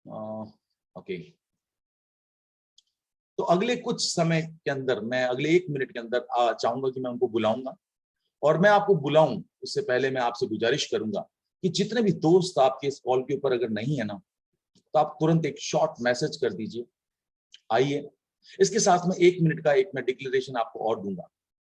Okay, तो अगले कुछ समय के अंदर, मैं अगले 1 मिनट के अंदर चाहूंगा कि मैं उनको बुलाऊंगा, और मैं आपको बुलाऊं उससे पहले मैं आपसे गुजारिश करूंगा कि जितने भी दोस्त आपके इस कॉल के ऊपर अगर नहीं है ना, तो आप तुरंत एक शॉर्ट मैसेज कर दीजिए, आइए। इसके साथ में 1 मिनट का एक मैं डिक्लेरेशन आपको और दूंगा,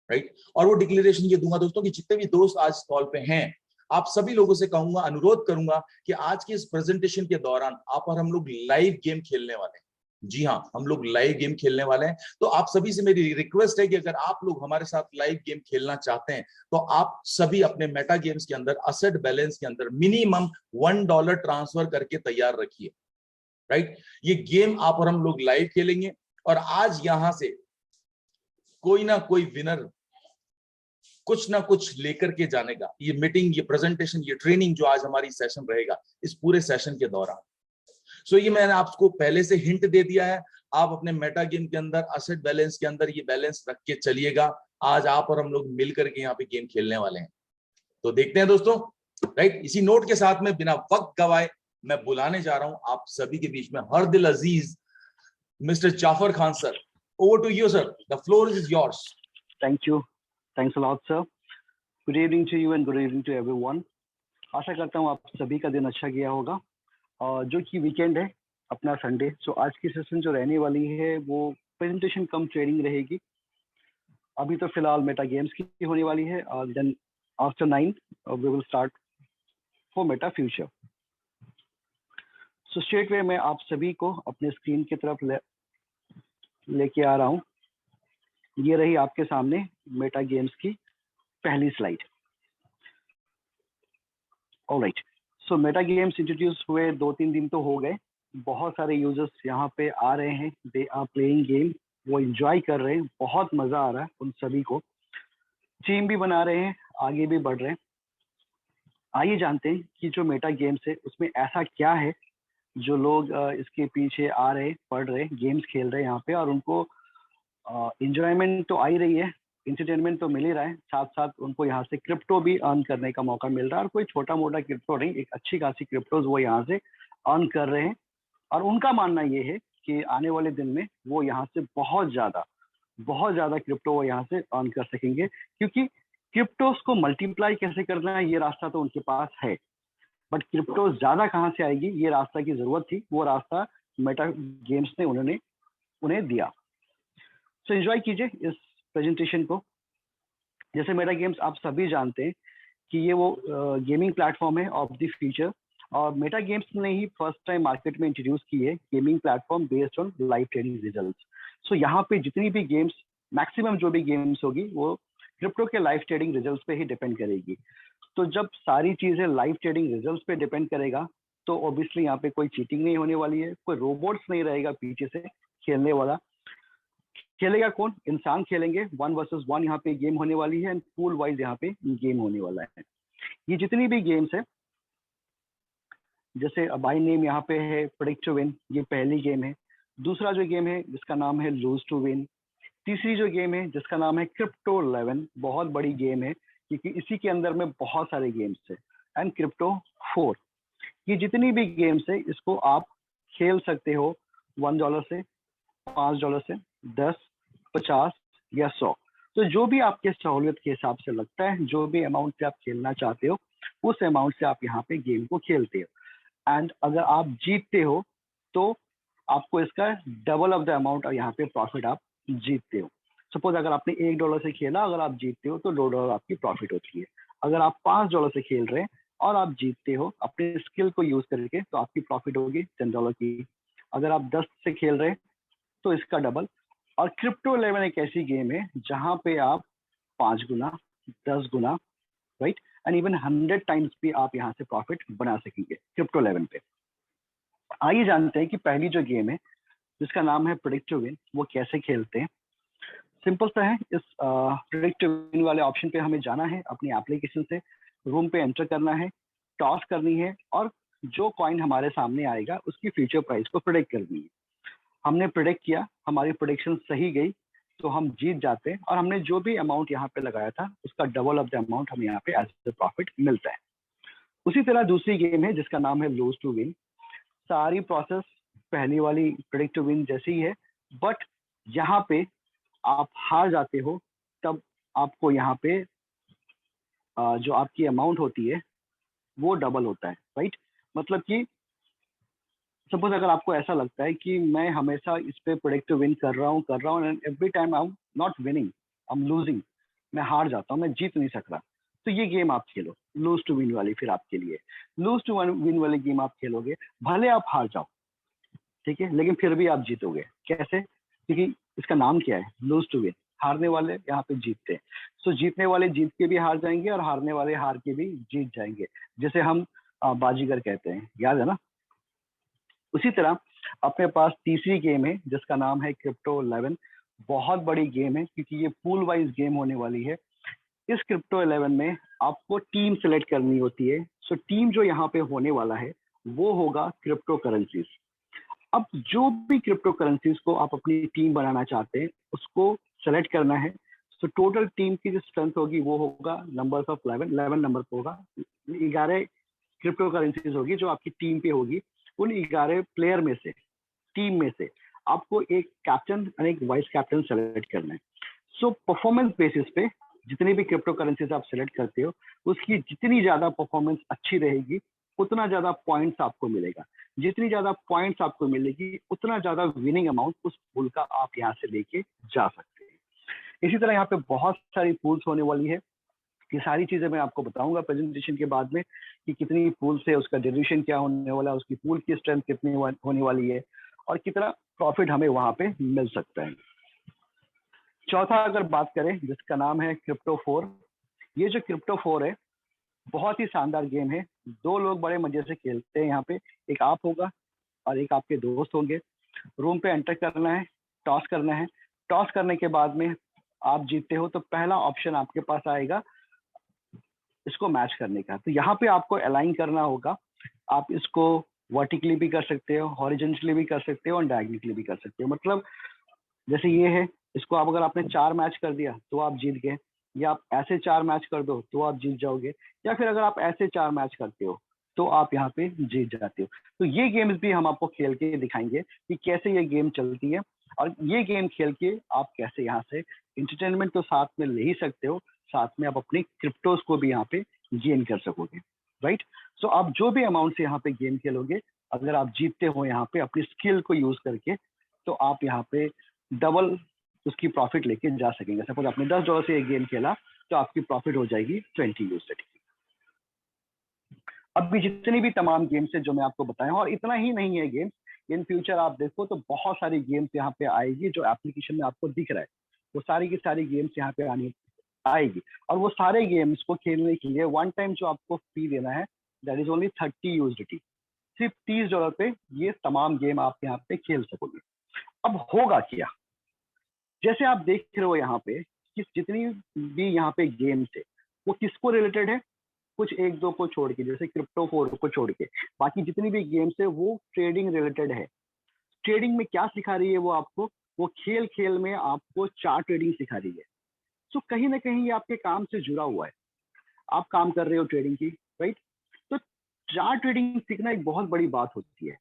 राइट। और वो डिक्लेरेशन ये दूंगा दोस्तों कि जितने भी दोस्त आज कॉल पे हैं, आप सभी लोगों से कहूंगा, अनुरोध करूंगा कि आज की इस प्रेजेंटेशन के दौरान आप और हम लोग लाइव गेम खेलने वाले हैं। जी हाँ, हम लोग लाइव गेम खेलने वाले हैं। तो आप सभी से मेरी रिक्वेस्ट है कि अगर आप लोग हमारे साथ लाइव गेम खेलना चाहते हैं, तो आप सभी अपने मेटा गेम्स के अंदर असेट बैलेंस के अंदर मिनिमम $1 ट्रांसफर करके तैयार रखिए, राइट। ये गेम आप और हम लोग लाइव खेलेंगे, और आज यहां से कोई ना कोई विनर कुछ ना कुछ लेकर के जाने का। ये मीटिंग, ये प्रेजेंटेशन, ये ट्रेनिंग जो आज हमारी सेशन रहेगा, इस पूरे सेशन के दौरान, सो ये मैंने आपको पहले से हिंट दे दिया है। आप अपने मेटा गेम के अंदर असेट बैलेंस के अंदर ये बैलेंस रख के चलिएगा। आज आप और हम लोग मिलकर के यहाँ पे गेम खेलने वाले हैं। तो देखते हैं दोस्तों, राइट। इसी नोट के साथ में बिना वक्त गवाए मैं बुलाने जा रहा हूं आप सभी के बीच में हर दिल अजीज mister Jafar Khan sir. Over to you sir, the floor is yours. Thank you, thanks a lot sir. Good evening to you and good evening to everyone. आशा करता हूँ आप सभी का दिन अच्छा गया होगा, और जो कि वीकेंड है अपना संडे। सो आज की सेशन जो रहने वाली है वो प्रेजेंटेशन कम ट्रेनिंग रहेगी। अभी तो फिलहाल मेटा गेम्स की होने वाली है, और then after 9 we will start for meta future. So straight way मैं आप सभी को अपने स्क्रीन की तरफ लेके आ रहा हूँ। ये रही आपके सामने मेटा गेम्स की पहली स्लाइड। ऑलराइट, सो मेटा गेम्स इंट्रोड्यूस हुए 2-3 दिन तो हो गए। बहुत सारे यूजर्स यहाँ पे आ रहे हैं, दे आर प्लेइंग गेम, वो एंजॉय कर रहे हैं, बहुत मजा आ रहा है उन सभी को। टीम भी बना रहे हैं, आगे भी बढ़ रहे हैं। आइए जानते हैं कि जो मेटा गेम्स है उसमें ऐसा क्या है जो लोग इसके पीछे आ रहे, पढ़ रहे, गेम्स खेल रहे हैं यहाँ पे, और उनको इंजॉयमेंट तो आ ही रही है, इंटरटेनमेंट तो मिल ही रहा है, साथ साथ उनको यहाँ से क्रिप्टो भी अर्न करने का मौका मिल रहा है। और कोई छोटा मोटा क्रिप्टो नहीं, एक अच्छी खासी क्रिप्टोज वो यहाँ से अर्न कर रहे हैं। और उनका मानना ये है कि आने वाले दिन में वो यहाँ से बहुत ज़्यादा क्रिप्टो वो यहाँ से अर्न कर सकेंगे, क्योंकि क्रिप्टोज को मल्टीप्लाई कैसे करना है ये रास्ता तो उनके पास है, बट क्रिप्टो ज़्यादा कहाँ से आएगी ये रास्ता की ज़रूरत थी, वो रास्ता मेटा गेम्स ने उन्हें दिया। सो एंजॉय कीजिए इस प्रेजेंटेशन को। जैसे मेटा गेम्स आप सभी जानते हैं कि ये वो गेमिंग प्लेटफॉर्म है ऑफ द फ्यूचर, और मेटा गेम्स ने ही फर्स्ट टाइम मार्केट में इंट्रोड्यूस की है gaming platform based on live trading results. So यहाँ पे जितनी भी गेम्स, मैक्सिमम जो भी गेम्स होगी वो क्रिप्टो के लाइव ट्रेडिंग रिजल्ट्स पे ही डिपेंड करेगी। तो जब सारी चीज़ें लाइव ट्रेडिंग रिजल्ट्स पे डिपेंड करेगा, तो ऑब्वियसली यहाँ पे कोई चीटिंग नहीं होने वाली है, कोई रोबोट्स नहीं रहेगा पीछे से खेलने वाला। खेलेगा कौन? इंसान खेलेंगे, 1 वर्सेस 1 यहाँ पे गेम होने वाली है, एंड पूल वाइज यहाँ पे गेम होने वाला है। ये जितनी भी गेम्स है, जैसे बाय नेम यहाँ पे है प्रेडिक्ट टू विन, ये पहली गेम है। दूसरा जो गेम है जिसका नाम है लूज टू विन। तीसरी जो गेम है जिसका नाम है क्रिप्टो 11, बहुत बड़ी गेम है क्योंकि इसी के अंदर में बहुत सारे गेम्स है। एंड क्रिप्टो 4, ये जितनी भी गेम्स है इसको आप खेल सकते हो $1 से, $5 से, 10, 50 या 100। तो जो भी आपके सहूलियत के हिसाब से लगता है, जो भी अमाउंट से आप खेलना चाहते हो, उस अमाउंट से आप यहाँ पे गेम को खेलते हो। एंड अगर आप जीतते हो तो आपको इसका डबल ऑफ द अमाउंट यहाँ पे प्रॉफिट आप जीतते हो। सपोज अगर आपने $1 से खेला, अगर आप जीतते हो तो $2 आपकी प्रॉफिट होती है। अगर आप $5 से खेल रहे हैं और आप जीतते हो अपने स्किल को यूज करके, तो आपकी प्रॉफिट होगी $10 की। अगर आप 10 से खेल रहे हैं तो इसका डबल। और क्रिप्टो 11 एक ऐसी गेम है जहां पे आप 5 गुना, 10 गुना, राइट, एंड इवन 100 टाइम्स भी आप यहाँ से प्रॉफिट बना सकेंगे क्रिप्टो 11 पे। आइए जानते हैं कि पहली जो गेम है जिसका नाम है प्रेडिक्ट टू विन, वो कैसे खेलते हैं। सिंपल सा है, इस प्रेडिक्ट टू विन वाले ऑप्शन पे हमें जाना है, अपनी एप्लीकेशन से रूम पे एंटर करना है, टॉस करनी है, और जो कॉइन हमारे सामने आएगा उसकी फ्यूचर प्राइस को प्रेडिक्ट करनी है। हमने प्रेडिक्ट किया, हमारी प्रेडिक्शन सही गई तो हम जीत जाते हैं, और हमने जो भी अमाउंट यहाँ पे लगाया था उसका डबल ऑफ द अमाउंट हमें यहाँ पे एज ए प्रॉफिट मिलता है। उसी तरह दूसरी गेम है जिसका नाम है लूज टू विन। सारी प्रोसेस पहली वाली प्रेडिक्ट टू विन जैसी ही है, बट यहाँ पे आप हार जाते हो तब आपको यहाँ पे जो आपकी अमाउंट होती है वो डबल होता है, राइट? मतलब कि सपोज अगर आपको ऐसा लगता है कि मैं हमेशा इस पे प्रेडिक्ट टू विन कर रहा हूँ and every time I am not winning, I am losing, मैं हार जाता हूँ, मैं जीत नहीं सक रहा, तो ये गेम आप खेलो लूज टू विन वाली। फिर आपके लिए लूज टू विन वाली गेम आप खेलोगे, भले आप हार जाओ, ठीक है, लेकिन फिर भी आप जीतोगे। कैसे? क्योंकि इसका नाम क्या है, लूज टू विन। हारने वाले यहाँ पे जीतते हैं, सो जीतने वाले जीत के भी हार जाएंगे और हारने वाले हार के भी जीत जाएंगे, जैसे हम बाजीगर कहते हैं, याद है ना? उसी तरह अपने पास तीसरी गेम है जिसका नाम है क्रिप्टो 11। बहुत बड़ी गेम है क्योंकि ये पूल वाइज गेम होने वाली है। इस क्रिप्टो 11 में आपको टीम सेलेक्ट करनी होती है। सो टीम जो यहाँ पे होने वाला है वो होगा क्रिप्टो करेंसीज। अब जो भी क्रिप्टो करेंसीज को आप अपनी टीम बनाना चाहते हैं उसको सेलेक्ट करना है। तो टोटल टीम की जो स्ट्रेंथ होगी वो होगा नंबर्स ऑफ 11 नंबर पर होगा। 11 क्रिप्टो करेंसीज होगी जो आपकी टीम पे होगी। उन 11 प्लेयर में से, टीम में से आपको एक कैप्टन और एक वाइस कैप्टन सेलेक्ट करना है। सो परफॉर्मेंस बेसिस पे जितनी भी क्रिप्टो करेंसीज आप सेलेक्ट करते हो उसकी जितनी ज्यादा परफॉर्मेंस अच्छी रहेगी उतना ज्यादा पॉइंट्स आपको मिलेगा। जितनी ज्यादा पॉइंट्स आपको मिलेगी उतना ज्यादा विनिंग अमाउंट उस पूल का आप यहाँ से लेके जा सकते हैं। इसी तरह यहाँ पे बहुत सारी पूल्स होने वाली है। ये सारी चीजें मैं आपको बताऊंगा प्रेजेंटेशन के बाद में कि कितनी पूल से उसका ड्यूरेशन क्या होने वाला है, उसकी पूल की स्ट्रेंथ कितनी होने वाली है और कितना प्रॉफिट हमें वहां पे मिल सकता है। चौथा अगर बात करें जिसका नाम है क्रिप्टो 4। ये जो क्रिप्टो 4 है बहुत ही शानदार गेम है। दो लोग बड़े मजे से खेलते हैं यहाँ पे, एक आप होगा और एक आपके दोस्त होंगे। रूम पे एंटर करना है, टॉस करना है। टॉस करने के बाद में आप जीतते हो तो पहला ऑप्शन आपके पास आएगा इसको मैच करने का। तो यहाँ पे आपको अलाइन करना होगा। आप इसको वर्टिकली भी कर सकते हो, हॉरिजॉन्टली भी कर सकते हो और डायगोनली भी कर सकते हो। मतलब जैसे ये है, इसको आप अगर आपने 4 मैच कर दिया तो आप जीत गए, या आप ऐसे 4 मैच कर दो तो आप जीत जाओगे, या फिर अगर आप ऐसे 4 मैच करते हो तो आप यहाँ पे जीत जाते हो। तो ये गेम्स भी हम आपको खेल के दिखाएंगे कि कैसे ये गेम चलती है और ये गेम खेल के आप कैसे यहाँ से इंटरटेनमेंट तो साथ में ले ही सकते हो, साथ में आप अपनी क्रिप्टोज को भी यहाँ पे गेन कर सकोगे, राइट? सो आप जो भी अमाउंट से यहाँ पे गेम खेलोगे, अगर आप जीतते हो यहाँ पे अपनी स्किल को यूज करके, तो आप यहाँ पे डबल उसकी प्रॉफिट लेके जा सकेंगे। सपोज आपने $10 से एक गेम खेला तो आपकी प्रॉफिट हो जाएगी 20 USD। अब भी जितनी भी तमाम गेम्स है जो मैं आपको बताया, और इतना ही नहीं है गेम्स, इन फ्यूचर आप देखो तो बहुत सारी गेम्स यहाँ पे आएगी जो एप्लीकेशन में आपको दिख रहा है। वो सारी की सारी गेम्स यहाँ पे आनी आएगी और वो सारे गेम्स को खेलने के लिए वन टाइम जो आपको फी देना है दैट इज ओनली 30 USD। सिर्फ $30 पे ये तमाम गेम आप यहाँ पे खेल सकोगे। अब होगा क्या, जैसे आप देख रहे हो यहाँ पे कि जितनी भी यहाँ पे गेम्स है वो किसको रिलेटेड है, कुछ एक दो को छोड़ के, जैसे क्रिप्टो 4 को छोड़ के बाकी जितनी भी गेम्स है वो ट्रेडिंग रिलेटेड है। ट्रेडिंग में क्या सिखा रही है वो आपको, वो खेल खेल में आपको चार्ट ट्रेडिंग सिखा रही है। तो कहीं ना कहीं ये आपके काम से जुड़ा हुआ है, आप काम कर रहे हो ट्रेडिंग की, राइट? तो चार्ट ट्रेडिंग सीखना एक बहुत बड़ी बात होती है।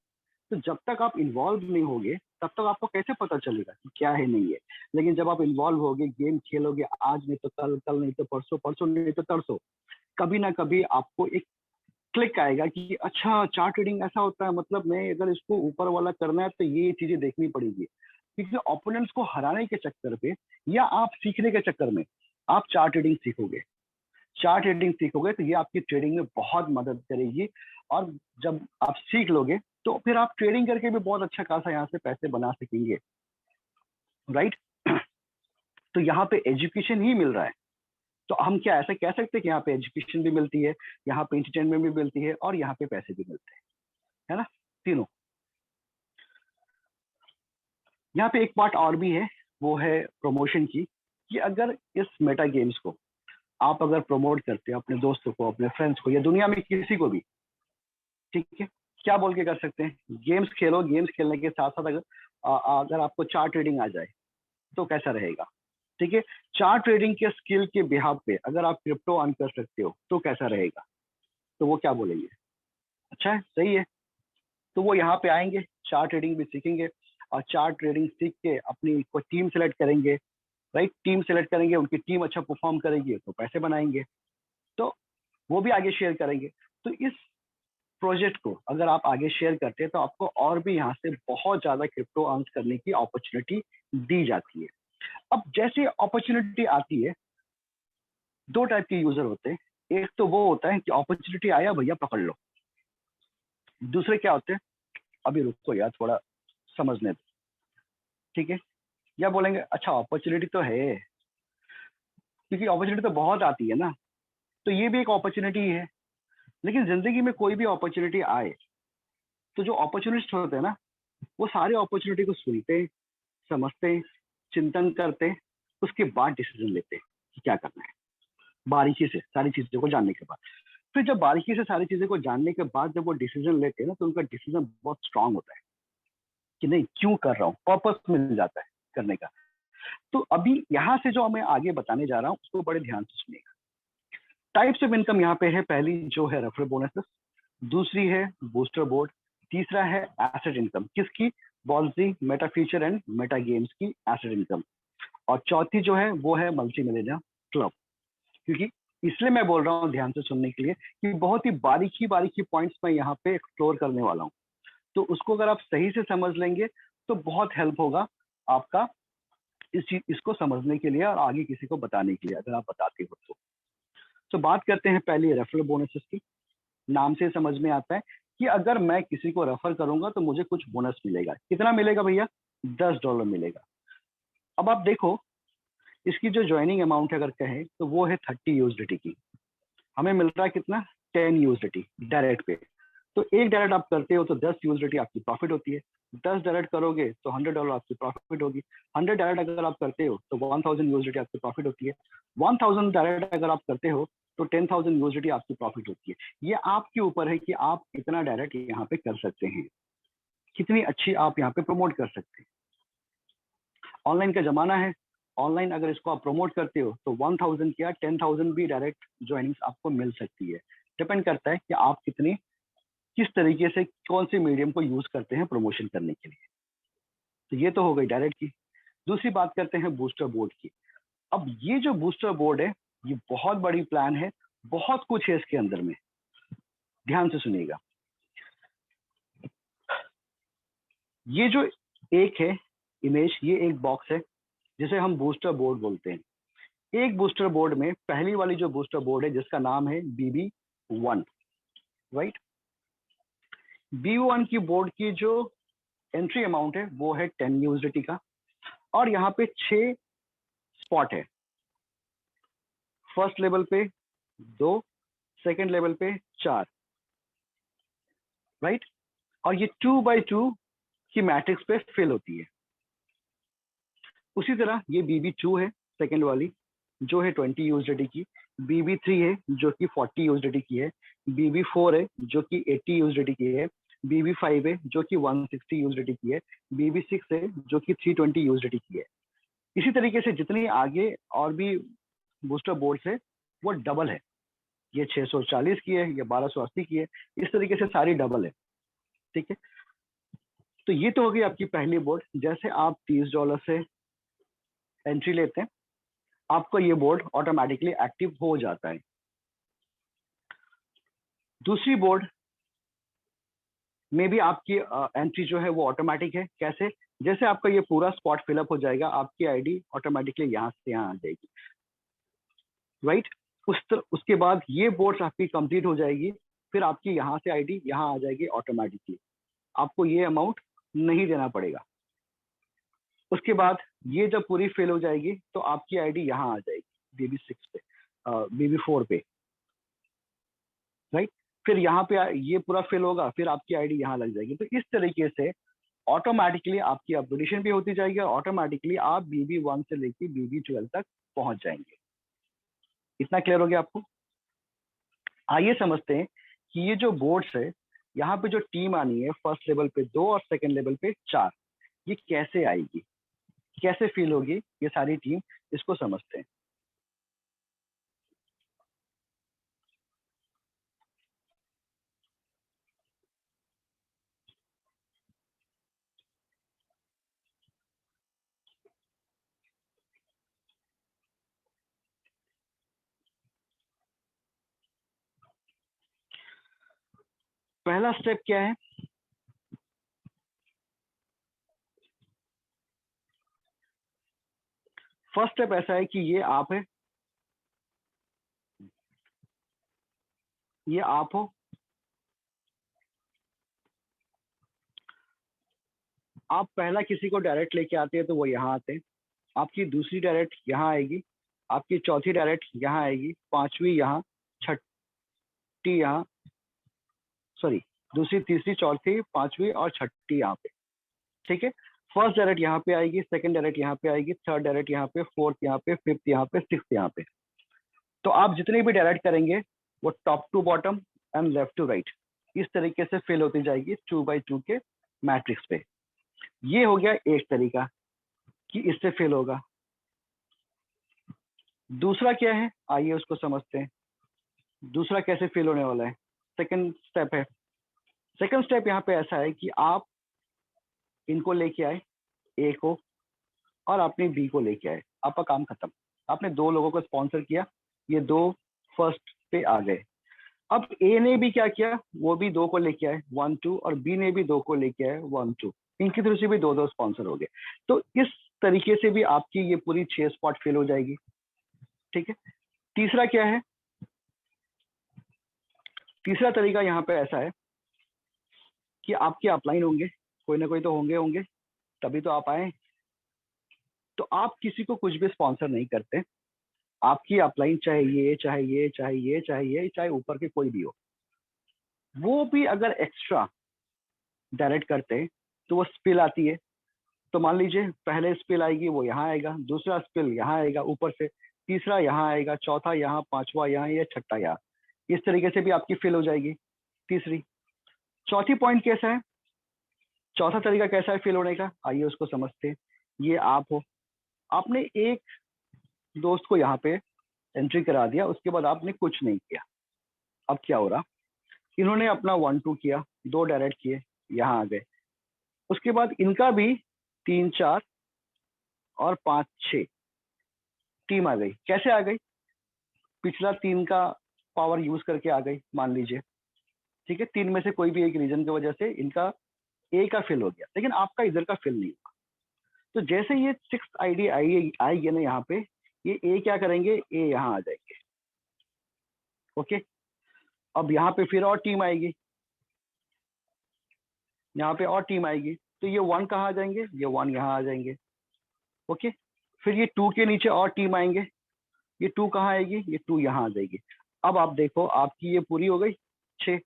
तो जब तक आप इन्वॉल्व नहीं होगे तब तक आपको कैसे पता चलेगा कि क्या है नहीं है। लेकिन जब आप इन्वॉल्व होगे, गेम खेलोगे, आज नहीं तो कल, कल नहीं तो परसों, परसों नहीं तो तरसों, कभी ना कभी आपको एक क्लिक आएगा कि अच्छा चार्ट ट्रेडिंग ऐसा होता है, मतलब मैं अगर इसको ऊपर वाला करना है तो ये चीजें देखनी पड़ेगी। क्योंकि ओपोनेंट्स को हराने के चक्कर पे या आप सीखने के चक्कर में आप चार्ट ट्रेडिंग सीखोगे। चार्ट ट्रेडिंग सीखोगे तो ये आपकी ट्रेडिंग में बहुत मदद करेगी। और जब आप सीख लोगे तो फिर आप ट्रेडिंग करके भी बहुत अच्छा खासा यहाँ से पैसे बना सकेंगे, राइट? तो यहाँ पे एजुकेशन ही मिल रहा है। तो हम क्या ऐसा कह सकते हैं कि यहाँ पे एजुकेशन भी मिलती है, यहाँ पे एंटरटेनमेंट भी मिलती है और यहाँ पे पैसे भी मिलते हैं, है ना? तीनों। यहाँ पे एक पार्ट और भी है, वो है प्रमोशन की। कि अगर इस मेटा गेम्स को आप अगर प्रमोट करते हो अपने दोस्तों को, अपने फ्रेंड्स को या दुनिया में किसी को भी, ठीक है, क्या बोल के कर सकते हैं, गेम्स खेलो, गेम्स खेलने के साथ साथ अगर आपको चार्ट ट्रेडिंग आ जाए तो कैसा रहेगा, ठीक है? चार्ट ट्रेडिंग के स्किल के बिहाफ पे अगर आप क्रिप्टो अर्न कर सकते हो तो कैसा रहेगा? तो वो क्या बोलेंगे? अच्छा है, सही है। तो वो यहाँ पे आएंगे, चार्ट ट्रेडिंग भी सीखेंगे, और चार्ट ट्रेडिंग सीख के अपनी कोई टीम सेलेक्ट करेंगे, राइट? टीम सेलेक्ट करेंगे, उनकी टीम अच्छा परफॉर्म करेगी तो पैसे बनाएंगे, तो वो भी आगे शेयर करेंगे। तो इस प्रोजेक्ट को अगर आप आगे शेयर करते हैं तो आपको और भी यहाँ से बहुत ज्यादा क्रिप्टो अर्न करने की अपॉर्चुनिटी दी जाती है। अब जैसे अपॉर्चुनिटी आती है, दो टाइप के यूजर होते हैं। एक तो वो होता है कि अपॉर्चुनिटी आया भैया पकड़ लो। दूसरे क्या होते हैं, अभी रुको यार थोड़ा समझने दो, ठीक है? या बोलेंगे अच्छा अपॉर्चुनिटी तो है, क्योंकि अपॉर्चुनिटी तो बहुत आती है ना, तो ये भी एक अपॉर्चुनिटी है। लेकिन जिंदगी में कोई भी अपॉर्चुनिटी आए तो जो अपॉर्चुनिस्ट होते हैं ना, वो सारे अपॉर्चुनिटी को सुनते हैं, समझते हैं, चिंतन करते हैं, उसके बाद डिसीजन लेते हैं कि क्या करना है, बारीकी से सारी चीजों को जानने के बाद। फिर जब बारीकी से सारी चीजें को जानने के बाद जब वो डिसीजन लेते हैं ना, तो उनका डिसीजन बहुत स्ट्रांग होता है कि नहीं क्यों कर रहा हूँ, पर्पस मिल जाता है करने का। तो अभी यहाँ से जो मैं आगे बताने जा रहा हूँ उसको बड़े ध्यान से सुनिएगा। टाइप्स ऑफ इनकम यहाँ पे है, पहली जो है रेफरल बोनसेस, दूसरी है बूस्टर बोर्ड, तीसरा है एसेट इनकम, किसकी? Bulgy, Meta future and Meta games की एसेट इनकम, और चौथी जो है वो है मल्टी मिलियनर क्लब। क्योंकि इसलिए मैं बोल रहा हूँ ध्यान से सुनने के लिए कि बहुत ही बारीकी बारीकी पॉइंट्स मैं यहाँ पे एक्सप्लोर करने वाला हूँ, तो उसको अगर आप सही से समझ लेंगे तो बहुत हेल्प होगा आपका इसको समझने के लिए और आगे किसी को बताने के लिए, अगर आप बताते हो तो बात करते हैं पहले रेफरल बोनसेस की। नाम से समझ में आता है कि अगर मैं किसी को रेफर करूंगा तो मुझे कुछ बोनस मिलेगा। कितना मिलेगा भैया? $10 मिलेगा। अब आप देखो इसकी जो ज्वाइनिंग अमाउंट अगर कहें तो वो है 30 यूएसडीटी की। हमें मिल रहा है कितना? 10 यूएसडीटी डायरेक्ट पे। तो एक डायरेक्ट आप करते हो तो 10 यूएसडीटी आपकी प्रॉफिट होती है, 10 डायरेक्ट करोगे तो $100 आपकी प्रॉफिट होगी, 100 डायरेक्ट अगर आप करते हो तो 1000 यूएसडीटी आपकी प्रॉफिट होती है, 1000 डायरेक्ट अगर आप करते हो तो 10,000 यूएसडीटी आपकी प्रॉफिट होती है। ये आपके ऊपर है कि आप कितना डायरेक्ट यहाँ पे कर सकते हैं, कितनी अच्छी आप यहाँ पे प्रमोट कर सकते हैं। ऑनलाइन का जमाना है, ऑनलाइन अगर इसको आप प्रमोट करते हो तो 1000 क्या 10,000 भी डायरेक्ट ज्वाइनिंग्स आपको मिल सकती है। डिपेंड करता है कि आप किस तरीके से कौन से मीडियम को यूज करते हैं प्रमोशन करने के लिए। तो ये तो हो गई डायरेक्ट की। दूसरी बात करते हैं बूस्टर बोर्ड की। अब ये जो बूस्टर बोर्ड है ये बहुत बड़ी प्लान है, बहुत कुछ है इसके अंदर में, ध्यान से सुनिएगा। ये जो एक है इमेज, ये एक बॉक्स है जिसे हम बूस्टर बोर्ड बोलते हैं। एक बूस्टर बोर्ड में पहली वाली जो बूस्टर बोर्ड है जिसका नाम है BB1, राइट? BB1 की बोर्ड की जो एंट्री अमाउंट है वो है 10 यूएसडीटी का, और यहाँ पे 6 स्पॉट है। फर्स्ट लेवल पे 2, सेकेंड लेवल पे 4, राइट? और ये 2x2 की मैट्रिक्स पे फिल होती है। उसी तरह ये BB2 है सेकेंड वाली जो है 20 यूएसडीटी की, BB3 है जो कि 40 यूएसडीटी की है, BB4 है जो कि 80 यूएसडीटी की है, BB5 है जो कि 160 यूएसडीटी की है, BB6 है जो कि 320 यूएसडीटी की है। इसी तरीके से जितनी आगे और भी बूस्टर बोर्ड्स है वो डबल है, ये 640 की है, ये 1280 की है, इस तरीके से सारी डबल है, ठीक है? तो ये तो हो गई आपकी पहली बोर्ड। जैसे आप $30 से एंट्री लेते हैं आपको ये बोर्ड ऑटोमेटिकली एक्टिव हो जाता है। दूसरी बोर्ड में भी आपकी एंट्री जो है वो ऑटोमेटिक है। कैसे? जैसे आपका ये पूरा स्पॉट फिलअप हो जाएगा, आपकी आईडी ऑटोमेटिकली यहाँ से यहाँ आ जाएगी, राइट? उसके बाद ये बोर्ड आपकी कंप्लीट हो जाएगी, फिर आपकी यहाँ से आईडी यहाँ आ जाएगी ऑटोमेटिकली, आपको ये अमाउंट नहीं देना पड़ेगा। उसके बाद ये जब पूरी फिल हो जाएगी तो आपकी आईडी यहाँ आ जाएगी BB6 पे, BB4 पे, राइट? फिर यहाँ पे ये पूरा फिल होगा, फिर आपकी आईडी यहाँ लग जाएगी। तो इस तरीके से ऑटोमेटिकली आपकी अपडेशन भी होती जाएगी और ऑटोमेटिकली आप BB1 से लेके BB12 तक पहुंच जाएंगे। इतना क्लियर हो गया आपको? आइए समझते हैं कि ये जो बोर्ड्स है, यहाँ पे जो टीम आनी है फर्स्ट लेवल पे 2 और सेकेंड लेवल पे 4, ये कैसे आएगी, कैसे फील होगी ये सारी टीम, इसको समझते हैं। पहला स्टेप क्या है? फर्स्ट स्टेप ऐसा है कि ये आप है, ये आप हो, आप पहला किसी को डायरेक्ट लेके आते हैं तो वो यहाँ आते हैं, आपकी दूसरी डायरेक्ट यहाँ आएगी, आपकी चौथी डायरेक्ट यहाँ आएगी, पांचवी यहाँ, छठी यहाँ, सॉरी दूसरी तीसरी चौथी पांचवी और छठी यहाँ पे, ठीक है। फर्स्ट डायरेक्ट यहाँ पे आएगी, सेकंड डायरेक्ट यहाँ पे आएगी, थर्ड डायरेक्ट यहाँ पे, फोर्थ यहाँ पे, फिफ्थ यहाँ पे, सिक्स्थ यहाँ पे। तो आप जितने भी डायरेक्ट करेंगे वो top to bottom and left to right इस तरीके से फिल होती जाएगी 2x2 के मैट्रिक्स पे। ये हो गया एक तरीका कि इससे फिल होगा। दूसरा क्या है, आइए उसको समझते हैं। दूसरा कैसे फिल होने वाला है, सेकंड स्टेप है। सेकंड स्टेप यहाँ पे ऐसा है कि आप इनको लेके आए, ए को, और आपने बी को लेके आए, आपका काम खत्म। आपने दो लोगों को स्पॉन्सर किया, ये दो फर्स्ट पे आ गए। अब ए ने भी क्या किया, वो भी दो को लेके आए 1 2, और बी ने भी दो को लेके आए 1 2। इनकी तरफ से भी दो दो स्पॉन्सर हो गए। तो इस तरीके से भी आपकी ये पूरी 6 स्पॉट फिल हो जाएगी, ठीक है। तीसरा क्या है, तीसरा तरीका यहाँ पे ऐसा है कि आपके अपलाइन होंगे, कोई ना कोई तो होंगे होंगे, तभी तो आप आए। तो आप किसी को कुछ भी स्पॉन्सर नहीं करते, आपकी अपलाइन चाहे ये चाहे ये चाहे ये चाहे ये चाहे ऊपर के कोई भी हो, वो भी अगर एक्स्ट्रा डायरेक्ट करते तो वो स्पिल आती है। तो मान लीजिए पहले स्पिल आएगी वो यहाँ आएगा, दूसरा स्पिल यहाँ आएगा ऊपर से, तीसरा यहाँ आएगा, चौथा यहाँ, पांचवा यहाँ, या छठा यहाँ। इस तरीके से भी आपकी फिल हो जाएगी तीसरी। चौथी पॉइंट कैसा है, चौथा तरीका कैसा है फिल होने का, आइए उसको समझते हैं। ये आप हो, आपने एक दोस्त को यहाँ पे एंट्री करा दिया, उसके बाद आपने कुछ नहीं किया। अब क्या हो रहा, इन्होंने अपना 1 2 किया, दो डायरेक्ट किए, यहाँ आ गए। उसके बाद इनका भी 3 4 और 5 6 टीम आ गई। कैसे आ गई, पिछला 3 का पावर यूज करके आ गई मान लीजिए, ठीक है। 3 में से कोई भी एक रीजन की वजह से इनका ए का फिल हो गया, लेकिन आपका इधर का फिल नहीं हुआ। तो जैसे ये 6 आईडी आएगी ना यहाँ पे, ये ए क्या करेंगे, ए यहाँ आ जाएंगे, ओके। अब यहाँ पे फिर और टीम आएगी, यहाँ पे और टीम आएगी, तो ये 1 कहाँ आ जाएंगे, ये 1 यहाँ आ जाएंगे, ओके। फिर ये 2 के नीचे और टीम आएंगे, ये 2 कहाँ आएगी, ये 2 यहाँ आ जाएगी। अब आप देखो आपकी ये पूरी हो गई 6।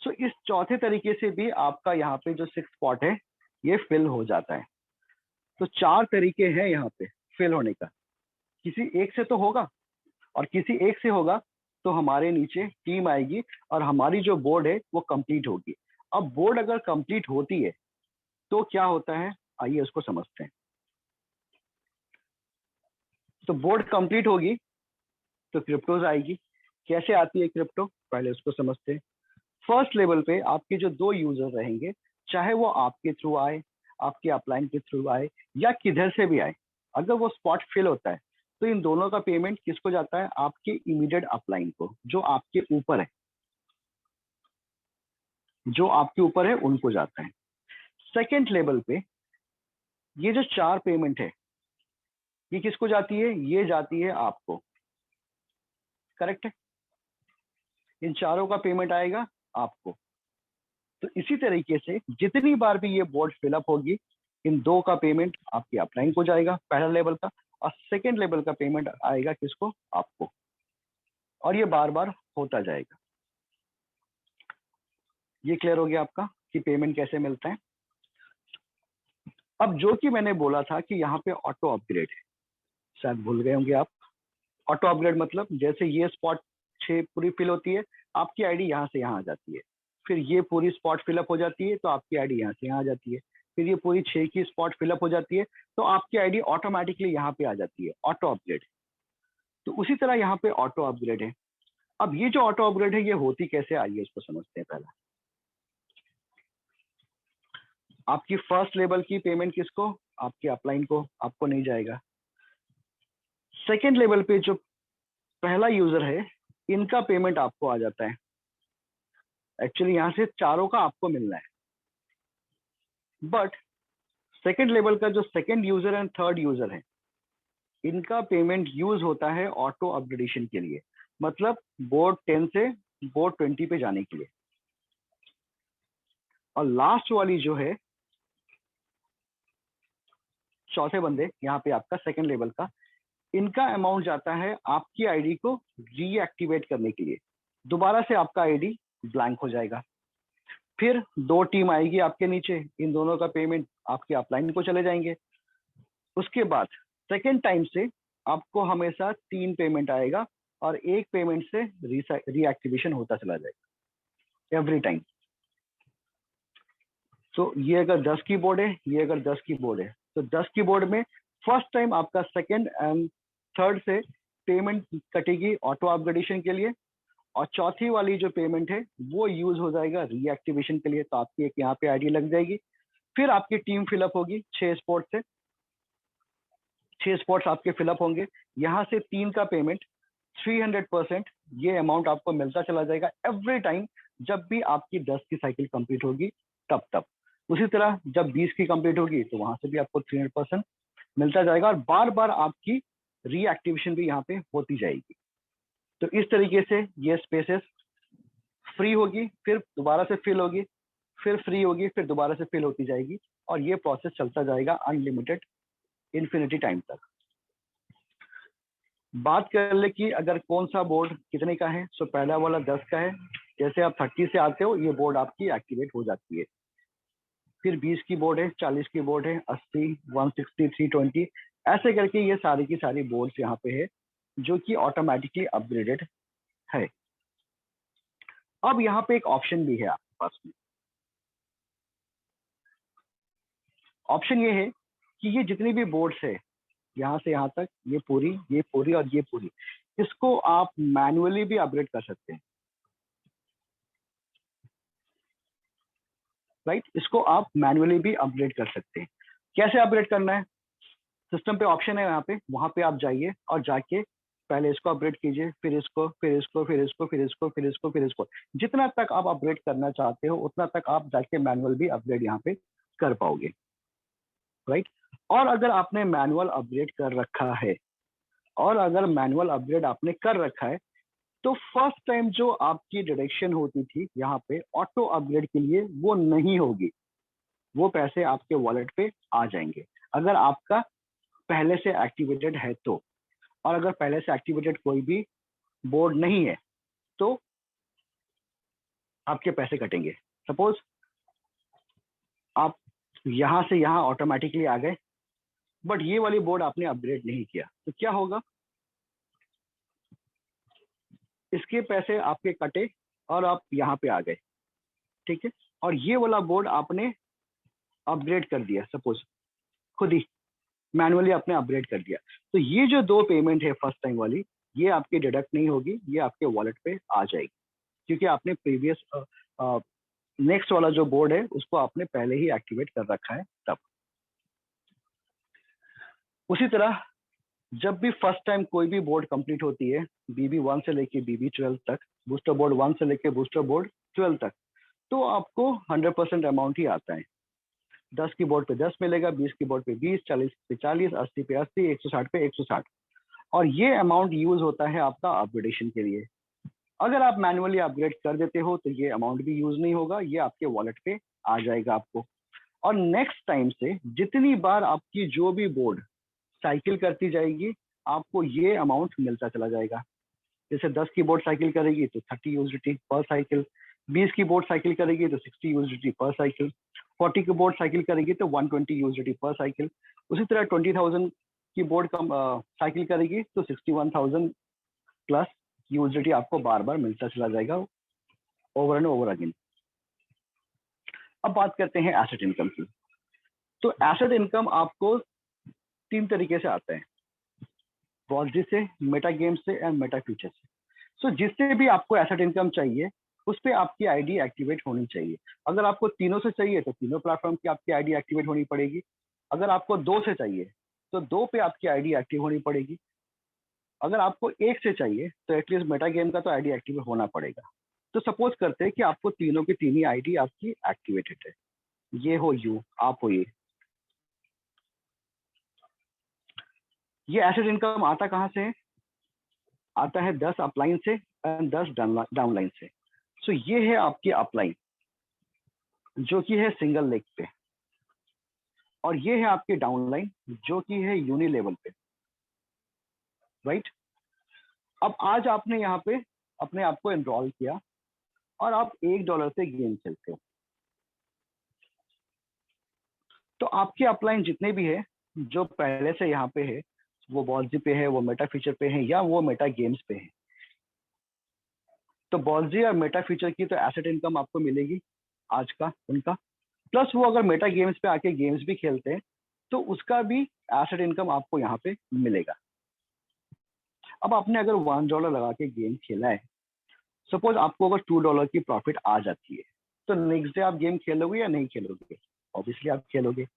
सो इस चौथे तरीके से भी आपका यहाँ पे जो 6 स्पॉट है ये फिल हो जाता है। तो 4 तरीके हैं यहाँ पे फिल होने का। किसी एक से तो होगा, और किसी एक से होगा तो हमारे नीचे टीम आएगी और हमारी जो बोर्ड है वो कंप्लीट होगी। अब बोर्ड अगर कंप्लीट होती है तो क्या होता है, आइए उसको समझते हैं। तो बोर्ड कंप्लीट होगी तो क्रिप्टोज आएगी। कैसे आती है क्रिप्टो, पहले उसको समझते हैं। फर्स्ट लेवल पे आपके जो दो यूजर रहेंगे, चाहे वो आपके थ्रू आए, आपके अपलाइन के थ्रू आए, या किधर से भी आए, अगर वो स्पॉट फिल होता है तो इन दोनों का पेमेंट किसको जाता है, आपके इमीडिएट अपलाइन को, जो आपके ऊपर है, जो आपके ऊपर है उनको जाता है। सेकेंड लेवल पे ये जो 4 पेमेंट है ये किसको जाती है, ये जाती है आपको, करेक्ट है। इन चारों का पेमेंट आएगा आपको। तो इसी तरीके से जितनी बार भी ये बोर्ड फिलअप होगी, इन दो का पेमेंट आपके अपलाइन को जाएगा, पहला लेवल का, और सेकेंड लेवल का पेमेंट आएगा किसको, आपको। और ये बार बार होता जाएगा। ये क्लियर हो गया आपका कि पेमेंट कैसे मिलता है। अब जो कि मैंने बोला था कि यहाँ पे ऑटो अपग्रेड है, शायद भूल गए होंगे आप। ऑटो अपग्रेड मतलब जैसे ये स्पॉट 6 पूरी फिल होती है, आपकी आईडी यहाँ से यहाँ आ जाती है। फिर ये पूरी स्पॉट फिलअप हो जाती है तो आपकी आईडी यहाँ से यहाँ आ जाती है। फिर ये पूरी 6 की स्पॉट फिलअप हो जाती है तो आपकी आईडी ऑटोमेटिकली यहाँ पे आ जाती है, ऑटो अपग्रेड। तो उसी तरह यहाँ पे ऑटो अपग्रेड है। अब ये जो ऑटो अपग्रेड है ये होती कैसे, आइए इसको समझते हैं। पहला आपकी फर्स्ट लेवल की पेमेंट किसको, आपके अपलाइन को, आपको नहीं जाएगा। सेकेंड लेवल पे जो पहला यूजर है इनका पेमेंट आपको आ जाता है। एक्चुअली यहाँ से चारों का आपको मिलना है, बट सेकेंड लेवल का जो second user and third user है, इनका पेमेंट यूज होता है ऑटो अपग्रेडेशन के लिए, मतलब बोर्ड 10 से बोर्ड 20 पे जाने के लिए। और लास्ट वाली जो है, चौथे बंदे यहाँ पे आपका सेकेंड लेवल का, इनका अमाउंट जाता है आपकी आईडी को रीएक्टिवेट करने के लिए। दोबारा से आपका आईडी ब्लैंक हो जाएगा, फिर 2 टीम आएगी आपके नीचे, इन दोनों का पेमेंट आपके अपलाइन को चले जाएंगे। उसके बाद सेकेंड टाइम से आपको हमेशा 3 पेमेंट आएगा और 1 पेमेंट से रीएक्टिवेशन होता चला जाएगा एवरी टाइम। तो ये अगर 10 की बोर्ड है, ये अगर 10 की बोर्ड है, तो 10 की बोर्ड में फर्स्ट टाइम आपका सेकेंड एंड थर्ड से पेमेंट कटेगी ऑटो अपग्रेडेशन के लिए, और चौथी वाली जो पेमेंट है वो यूज हो जाएगा रीएक्टिवेशन के लिए। तो आपकी एक यहाँ पे आईडी लग जाएगी, फिर आपकी टीम फिलअप होगी 6 स्पॉट से, 6 स्पॉट्स आपके फिलअप होंगे। यहाँ से 3 का पेमेंट 300% ये अमाउंट आपको मिलता चला जाएगा एवरी टाइम, जब भी आपकी 10 की साइकिल कंप्लीट होगी तब। उसी तरह जब 20 की कंप्लीट होगी तो वहां से भी आपको 300% मिलता जाएगा, और बार बार आपकी रीएक्टिवेशन भी यहाँ पे होती जाएगी। तो इस तरीके से ये स्पेसेस फ्री होगी, फिर दोबारा से फिल होगी, फिर फ्री होगी, फिर दोबारा से फिल होती जाएगी, और ये प्रोसेस चलता जाएगा अनलिमिटेड इन्फिनिटी टाइम तक। बात कर ले कि अगर कौन सा बोर्ड कितने का है, सो पहला वाला 10 का है। जैसे आप 30 से आते हो, ये बोर्ड आपकी एक्टिवेट हो जाती है। फिर 20 की बोर्ड है, 40 की बोर्ड है, 80, 160, 320, ऐसे करके ये सारी की सारी बोर्ड्स यहाँ पे है जो कि ऑटोमेटिकली अपग्रेडेड है। अब यहाँ पे एक ऑप्शन भी है आपके पास में। ऑप्शन ये है कि ये जितनी भी बोर्ड्स है यहाँ से यहाँ तक, ये पूरी और ये पूरी, इसको आप मैन्युअली भी अपग्रेड कर सकते हैं, राइट? इसको आप मैन्युअली भी अपग्रेड कर सकते हैं। कैसे अपग्रेड करना है? सिस्टम पे ऑप्शन है यहाँ पे, वहां पे आप जाइए और जाके पहले इसको अपग्रेड कीजिए, फिर इसको, फिर इसको, फिर इसको, फिर इसको, फिर इसको, फिर इसको, जितना तक आप अपग्रेड करना चाहते हो उतना तक आप जाके मैनुअल भी अपग्रेड यहाँ पे कर पाओगे, राइट? और अगर आपने मैनुअल अपग्रेड कर रखा है, और अगर मैनुअल अपग्रेड आपने कर रखा है, तो फर्स्ट टाइम जो आपकी डिडक्शन होती थी यहाँ पे ऑटो अपग्रेड के लिए, वो नहीं होगी, वो पैसे आपके वॉलेट पे आ जाएंगे अगर आपका पहले से एक्टिवेटेड है तो। और अगर पहले से एक्टिवेटेड कोई भी बोर्ड नहीं है तो आपके पैसे कटेंगे। सपोज आप यहां से यहां ऑटोमेटिकली आ गए, बट ये वाली बोर्ड आपने अपग्रेड नहीं किया, तो क्या होगा? इसके पैसे आपके कटे और आप यहाँ पे आ गए, ठीक है? और ये वाला बोर्ड आपने अपग्रेड कर दिया, सपोज खुद ही मैनुअली आपने अपग्रेड कर दिया, तो ये जो 2 पेमेंट है फर्स्ट टाइम वाली, ये आपकी डिडक्ट नहीं होगी, ये आपके वॉलेट पे आ जाएगी, क्योंकि आपने प्रीवियस नेक्स्ट वाला जो बोर्ड है उसको आपने पहले ही एक्टिवेट कर रखा है तब। उसी तरह जब भी फर्स्ट टाइम कोई भी बोर्ड कंप्लीट होती है, BB1 से लेके BB12 तक, बूस्टर बोर्ड 1 से लेके बूस्टर बोर्ड 12 तक, तो आपको 100% अमाउंट ही आता है। 10 की बोर्ड पे 10 मिलेगा, 20 की बोर्ड पे 20, 40 पे 40, 80 पे 80, 160 पे 160, और ये अमाउंट यूज होता है आपका अपग्रेडेशन के लिए। अगर आप मैनुअली अपग्रेड कर देते हो तो ये अमाउंट भी यूज नहीं होगा, ये आपके वॉलेट पे आ जाएगा आपको। और नेक्स्ट टाइम से जितनी बार आपकी जो भी बोर्ड साइकिल करती जाएगी, आपको ये अमाउंट मिलता चला जाएगा। जैसे 10 की बोर्ड साइकिल करेगी तो 30 यूएसडीटी पर साइकिल, 20 की बोर्ड साइकिल करेगी तो 60 यूएसडीटी पर साइकिल, 40 की बोर्ड साइकिल करेगी तो 120 यूएसडीटी पर साइकिल। उसी तरह 20,000 की बोर्ड साइकिल करेगी तो 61,000 प्लस यूएसडीटी आपको बार बार मिलता चला जाएगा, ओवर एंड ओवर अगेन। अब बात करते हैं एसेट इनकम की। तो एसेट इनकम आपको 3 तरीके से आता है, वॉल्जी से, मेटा गेम से एंड मेटा फ्यूचर से। सो जिससे भी आपको एसेट इनकम चाहिए उस पर आपकी आईडी एक्टिवेट होनी चाहिए। अगर आपको तीनों से चाहिए तो तीनों प्लेटफॉर्म की आपकी आईडी एक्टिवेट होनी पड़ेगी। अगर आपको 2 से चाहिए तो 2 पे आपकी आईडी एक्टिव होनी पड़ेगी। अगर आपको 1 से चाहिए तो एटलीस्ट मेटा गेम का तो आईडी एक्टिव होना पड़ेगा। तो सपोज करते हैं कि आपको तीनों की तीन ही आईडी आपकी एक्टिवेटेड है, ये हो यू, आप हो ये एसेट इनकम आता कहाँ से है? आता है 10 अपलाइन से एंड 10 डाउनलाइन से। सो ये है आपकी अपलाइन जो कि है सिंगल लेग पे, और ये है आपकी डाउनलाइन जो कि है यूनि लेवल पे, राइट। अब आज आपने यहाँ पे अपने आप को एनरोल किया और आप $1 से गेम खेलते हो, तो आपके अपलाइन जितने भी है जो पहले से यहाँ पे है, वो बॉल्जी पे है, वो मेटा फीचर पे है, या वो मेटा गेम्स पे है, तो बॉल्जी और मेटा फीचर की तो एसेट इनकम आपको मिलेगी आज का उनका, प्लस वो अगर मेटा गेम्स पे आके गेम्स भी खेलते हैं तो उसका भी एसेट इनकम आपको यहाँ पे मिलेगा। अब आपने अगर $1 लगा के गेम खेला है, सपोज आपको अगर $2 की प्रॉफिट आ जाती है, तो नेक्स्ट डे आप गेम खेलोगे या नहीं खेलोगे? ऑब्वियसली आप खेलोगे।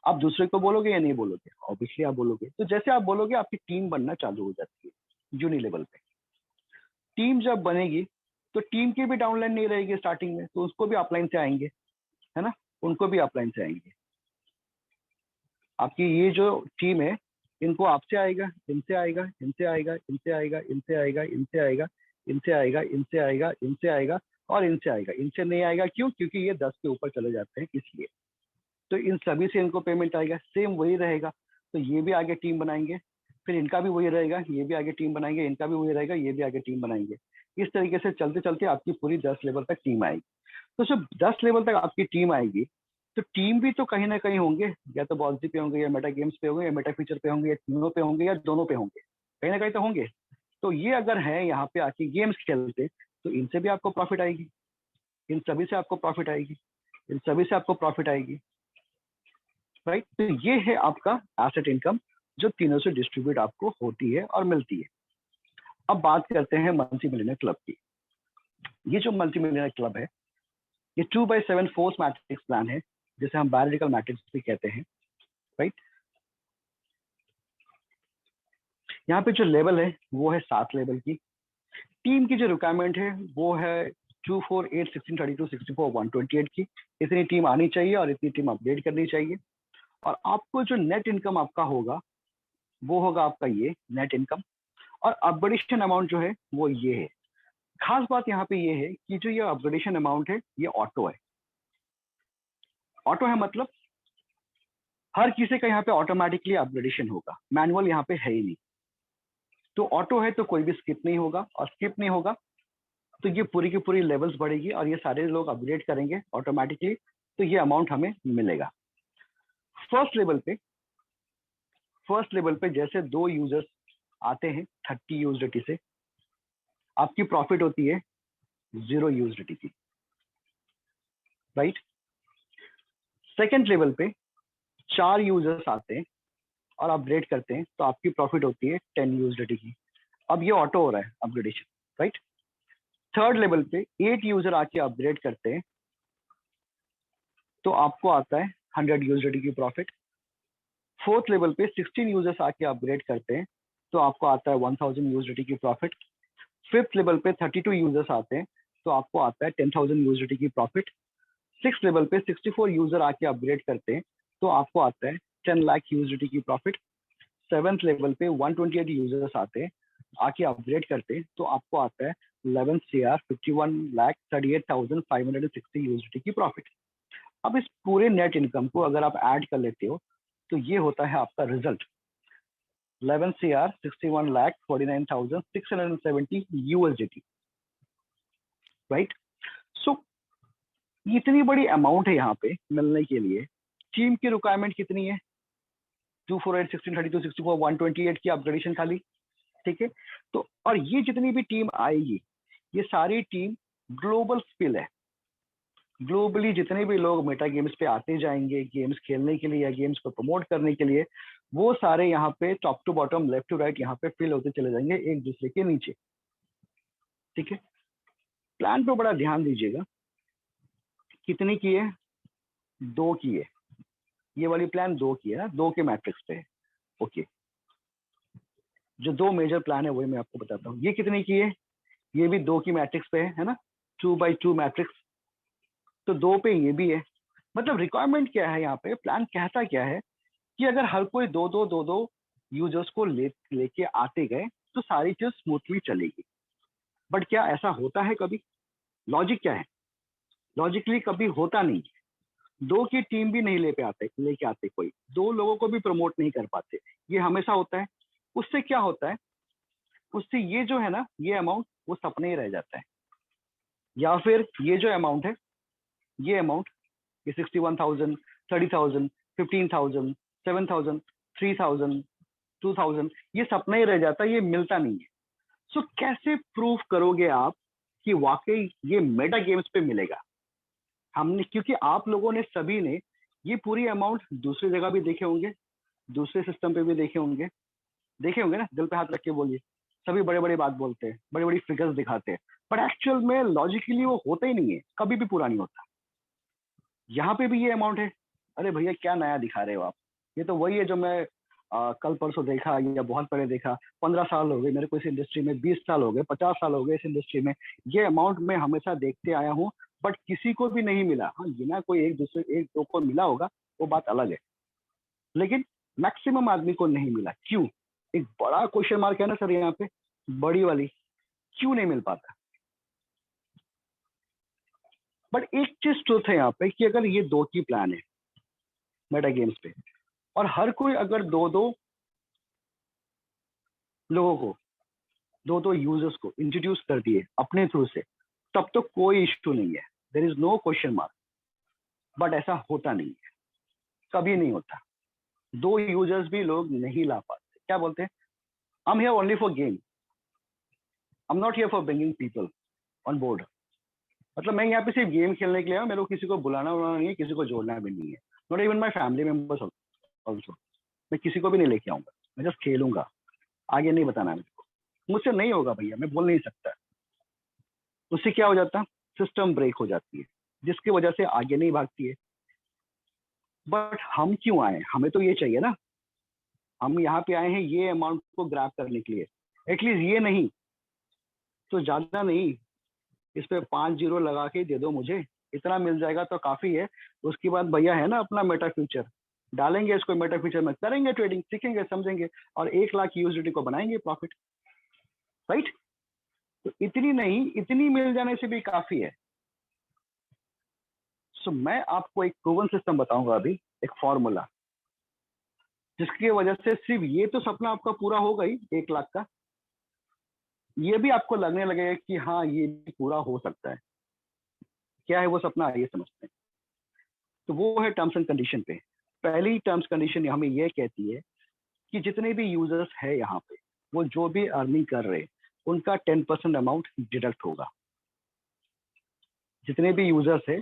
आप दूसरे को बोलोगे या नहीं बोलोगे? ऑब्वियसली आप बोलोगे। तो जैसे आप बोलोगे आपकी टीम बनना चालू हो जाती है यूनि लेवल पे। टीम जब बनेगी तो टीम की भी डाउनलाइन नहीं रहेगी स्टार्टिंग में, तो उसको भी अपलाइन से आएंगे, है ना, उनको भी अपलाइन से आएंगे। आपकी ये जो टीम है, इनको आपसे आएगा, इनसे आएगा, इनसे आएगा, इनसे आएगा, इनसे आएगा, इनसे आएगा, इनसे आएगा, इनसे आएगा, इनसे आएगा और इनसे आएगा। इनसे नहीं आएगा, क्यों? क्योंकि ये 10 के ऊपर चले जाते हैं इसलिए। तो इन सभी से इनको पेमेंट आएगा, सेम वही रहेगा। तो ये भी आगे टीम बनाएंगे, फिर इनका भी वही रहेगा, ये भी आगे टीम बनाएंगे, इनका भी वही रहेगा, ये भी आगे टीम बनाएंगे। इस तरीके से चलते चलते आपकी पूरी 10 लेवल तक टीम आएगी। तो जब 10 लेवल तक आपकी टीम आएगी तो टीम भी तो कहीं ना कहीं होंगे, या तो बॉल्जी पे होंगे, या मेटा गेम्स पे होंगे, या मेटा फीचर पे होंगे, या तीनों पे होंगे, या दोनों पे होंगे, कहीं ना कहीं तो होंगे। तो ये अगर है यहाँ पे आके गेम्स खेलते, तो इनसे भी आपको प्रॉफिट आएगी, इन सभी से आपको प्रॉफिट आएगी, इन सभी से आपको प्रॉफिट आएगी, राइट। तो ये है आपका एसेट इनकम जो तीनों से डिस्ट्रीब्यूट आपको होती है और मिलती है। अब बात करते हैं मल्टी मिलियनर क्लब की। ये जो मल्टी मिलियनर क्लब है, ये 2/7 फोर्स मैट्रिक्स प्लान है, जिसे हम बायोलॉजिकल मैट्रिक्स भी कहते हैं, राइट। यहाँ पे जो लेवल है वो है 7 लेवल की। टीम की जो रिक्वायरमेंट है वो है 2, 4, 8, 16, 32, 64, 128 की। इतनी टीम आनी चाहिए और इतनी टीम अपडेट करनी चाहिए। और आपको जो नेट इनकम आपका होगा वो होगा आपका ये नेट इनकम, और अपग्रेडेशन अमाउंट जो है वो ये है। खास बात यहाँ पे ये है कि जो ये अपग्रेडेशन अमाउंट है ये ऑटो है। ऑटो है मतलब हर किसी का यहाँ पे ऑटोमेटिकली अपग्रेडेशन होगा, मैनुअल यहाँ पे है ही नहीं। तो ऑटो है तो कोई भी स्किप नहीं होगा, और स्किप नहीं होगा तो ये पूरी की पूरी लेवल्स बढ़ेगी और ये सारे लोग अपग्रेड करेंगे ऑटोमेटिकली, तो ये अमाउंट हमें मिलेगा। फर्स्ट लेवल पे जैसे 2 यूजर्स आते हैं 30 यूएसडीटी से, आपकी प्रॉफिट होती है 0 यूएसडीटी की, राइट। सेकेंड लेवल पे 4 यूजर्स आते हैं और अपग्रेड करते हैं, तो आपकी प्रॉफिट होती है 10 यूएसडीटी की। अब ये ऑटो हो रहा है अपग्रेडेशन, राइट। थर्ड लेवल पे 8 यूजर आके अपग्रेड करते हैं, तो आपको आता है 100 यूएसडीटी की प्रॉफिट। फोर्थ लेवल पे 16 यूजर्स आके अपग्रेड करते हैं, तो आपको आता है 1000 यूएसडीटी की प्रॉफिट। फिफ्थ लेवल पे 32 यूजर्स आते हैं, तो आपको आता है 10,000 यूएसडीटी की प्रॉफिट। सिक्स लेवल पे 64 यूजर आके अपग्रेड करते हैं, तो आपको आता है 10 लाख यूएसडीटी की प्रॉफिट। सेवेंथ लेवल पे 128 यूजर्स आते हैं, आके अपग्रेड करते हैं, तो आपको आता है 11 CR 51,38,560 यूएसडीटी की प्रॉफिट। अब इस पूरे नेट इनकम को अगर आप ऐड कर लेते हो तो ये होता है आपका रिजल्ट 11 CR 61,49,670 यूएसडीटी, राइट। सो इतनी बड़ी अमाउंट है यहाँ पे मिलने के लिए। टीम की रिक्वायरमेंट कितनी है? 2, 4, 8, 16, 32, 64, 128 की अपग्रेडेशन खाली, ठीक है। तो और ये जितनी भी टीम आएगी, ये सारी टीम ग्लोबल स्पिल है। ग्लोबली जितने भी लोग मेटा गेम्स पे आते जाएंगे गेम्स खेलने के लिए या गेम्स को प्रमोट करने के लिए, वो सारे यहाँ पे top to bottom, left to right यहाँ पे फिल होते चले जाएंगे एक दूसरे के नीचे, ठीक है। प्लान पे बड़ा ध्यान दीजिएगा। कितनी की है? 2 की है। ये वाली प्लान 2 की है ना, 2 के मैट्रिक्स पे है, ओके। जो 2 मेजर प्लान है वही मैं आपको बताता हूँ। ये कितने की है? ये भी 2 की मैट्रिक्स पे है ना। 2x2 मैट्रिक्स, तो 2 पे ये भी है। मतलब रिक्वायरमेंट क्या है यहाँ पे, प्लान कहता क्या है कि अगर हर कोई दो यूजर्स को लेके आते गए तो सारी चीज स्मूथली चलेगी। बट क्या ऐसा होता है कभी? लॉजिक क्या है? लॉजिकली कभी होता नहीं। 2 की टीम भी नहीं लेके आते कोई, 2 लोगों को भी प्रमोट नहीं कर पाते, ये हमेशा होता है। उससे क्या होता है, उससे ये जो है ना, ये अमाउंट वो सपने ही रह जाता है। या फिर ये जो अमाउंट है, ये अमाउंट, ये 61,000, 30,000, 15,000, 7,000, 3,000, 2,000, ये सपना ही रह जाता है, ये मिलता नहीं है। सो कैसे प्रूव करोगे आप कि वाकई ये मेटा गेम्स पे मिलेगा? हमने, क्योंकि आप लोगों ने सभी ने ये पूरी अमाउंट दूसरी जगह भी देखे होंगे, दूसरे सिस्टम पे भी देखे होंगे ना, दिल पे हाथ रख के बोलिए। सभी बड़े बड़े बात बोलते हैं, बड़ी बड़ी फिगर्स दिखाते हैं, बट एक्चुअल में लॉजिकली वो होता ही नहीं है, कभी भी पूरा नहीं होता। यहाँ पे भी ये अमाउंट है, अरे भैया क्या नया दिखा रहे हो आप, ये तो वही है जो मैं कल परसों देखा या बहुत पहले देखा। 15 साल हो गए मेरे को इस इंडस्ट्री में, 20 साल हो गए, 50 साल हो गए इस इंडस्ट्री में, ये अमाउंट मैं हमेशा देखते आया हूँ, बट किसी को भी नहीं मिला। हाँ, बिना कोई एक दो को मिला होगा, वो बात अलग है, लेकिन मैक्सिमम आदमी को नहीं मिला। क्यों? एक बड़ा क्वेश्चन मार्क है ना सर यहाँ पे, बड़ी वाली, क्यों नहीं मिल पाता? बट एक चीज ट्रुथ है यहाँ पे कि अगर ये 2 की प्लान है मेटा गेम्स पे, और हर कोई अगर दो लोगों को, दो यूजर्स को इंट्रोड्यूस कर दिए अपने थ्रू से, तब तो कोई इश्यू नहीं है, there is no question mark. But ऐसा होता नहीं है, कभी नहीं होता। 2 यूजर्स भी लोग नहीं ला पाते। क्या बोलते हैं, I am here only for game, I am not here for bringing people on board. मतलब मैं यहाँ पे सिर्फ गेम खेलने के लिए आया, मेरे को किसी को बुलाना नहीं है, किसी को जोड़ना भी नहीं है, not even my family members also. मैं किसी को भी नहीं लेके आऊंगा, मैं जस्ट खेलूंगा, आगे नहीं बताना मेरे को। मुझसे नहीं होगा भैया, मैं बोल नहीं सकता। उससे क्या हो जाता, सिस्टम ब्रेक हो जाती है, जिसकी वजह से आगे नहीं भागती है। बट हम क्यों आए, हमें तो ये चाहिए ना, हम यहाँ पे आए हैं ये अमाउंट को ग्रैब करने के लिए। एटलीस्ट ये नहीं तो ज्यादा नहीं, इस पे 5 जीरो लगा के दे दो मुझे, इतना मिल जाएगा तो काफी है। उसके बाद भैया है ना अपना मेटा फ्यूचर, डालेंगे इसको मेटा फ्यूचर में, करेंगे ट्रेडिंग, सीखेंगे, समझेंगे, और 1 लाख यूएसडीटी को बनाएंगे प्रॉफिट, राइट? तो इतनी नहीं, इतनी मिल जाने से भी काफी है। सो मैं आपको एक प्रूवन सिस्टम बताऊंगा अभी, एक फॉर्मूला, जिसकी वजह से सिर्फ ये तो सपना आपका पूरा होगा ही 1 लाख का, ये भी आपको लगने लगेगा कि हाँ ये भी पूरा हो सकता है। क्या है वो सपना, ये समझते हैं। तो वो है टर्म्स एंड कंडीशन पे। पहली टर्म्स कंडीशन हमें ये कहती है कि जितने भी यूजर्स है यहाँ पे, वो जो भी अर्निंग कर रहे हैं, उनका 10% अमाउंट डिडक्ट होगा। जितने भी यूजर्स है